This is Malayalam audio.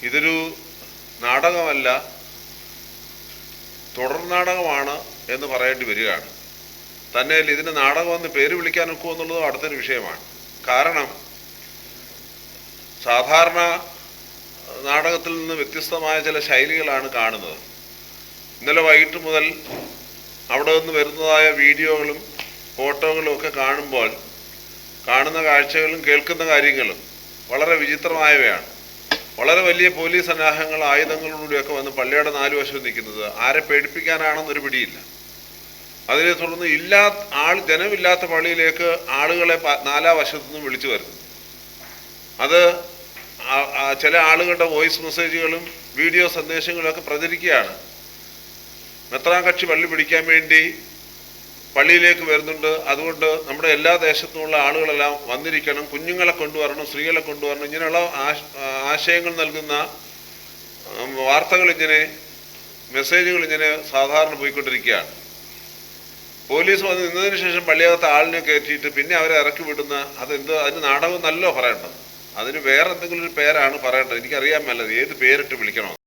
ഇതൊരു നാടകമല്ല, തുടർ നാടകമാണ് എന്ന് പറയേണ്ടി വരികയാണ്. തന്നെ ഇതിന് നാടകമെന്ന് പേര് വിളിക്കാൻ ഒക്കുമോ എന്നുള്ളതും അടുത്തൊരു വിഷയമാണ്. കാരണം സാധാരണ നാടകത്തിൽ നിന്ന് വ്യത്യസ്തമായ ചില ശൈലികളാണ് കാണുന്നത്. ഇന്നലെ വൈകിട്ട് മുതൽ അവിടെ നിന്ന് വരുന്നതായ വീഡിയോകളും ഫോട്ടോകളും ഒക്കെ കാണുമ്പോൾ കാണുന്ന കാഴ്ചകളും കേൾക്കുന്ന കാര്യങ്ങളും വളരെ വിചിത്രമായവയാണ്. വളരെ വലിയ പോലീസ് സന്നാഹങ്ങൾ ആയുധങ്ങളിലൂടെയൊക്കെ വന്ന് പള്ളിയുടെ നാലു വശവും നിൽക്കുന്നത് ആരെ പേടിപ്പിക്കാനാണെന്നൊരു പിടിയില്ല. അതിനെ തുടർന്ന് ജനമില്ലാത്ത പള്ളിയിലേക്ക് ആളുകളെ നാലാ വശത്തു നിന്നും വിളിച്ചു വരുന്നു. അത് ചില ആളുകളുടെ വോയിസ് മെസ്സേജുകളും വീഡിയോ സന്ദേശങ്ങളൊക്കെ പ്രചരിക്കുകയാണ്. മെത്രാൻ കക്ഷി പള്ളി പിടിക്കാൻ വേണ്ടി പള്ളിയിലേക്ക് വരുന്നുണ്ട്, അതുകൊണ്ട് നമ്മുടെ എല്ലാ ദേശത്തുമുള്ള ആളുകളെല്ലാം വന്നിരിക്കണം, കുഞ്ഞുങ്ങളെ കൊണ്ടുവരണം, സ്ത്രീകളെ കൊണ്ടുവരണം, ഇങ്ങനെയുള്ള ആശയങ്ങൾ നൽകുന്ന വാർത്തകൾ മെസ്സേജുകൾ സാധാരണ പോയിക്കൊണ്ടിരിക്കുകയാണ്. പോലീസ് വന്ന് നിന്നതിന് ശേഷം പള്ളിയകത്ത് ആളിനെ കയറ്റിയിട്ട് പിന്നെ അവരെ ഇറക്കി വിടുന്ന അതിന് നാടകം നല്ലോ പറയേണ്ടത്. അതിന് വേറെ എന്തെങ്കിലും ഒരു പേരാണ് പറയേണ്ടത്. എനിക്കറിയാൻ മേലത് ഏത് പേരിട്ട് വിളിക്കണോ.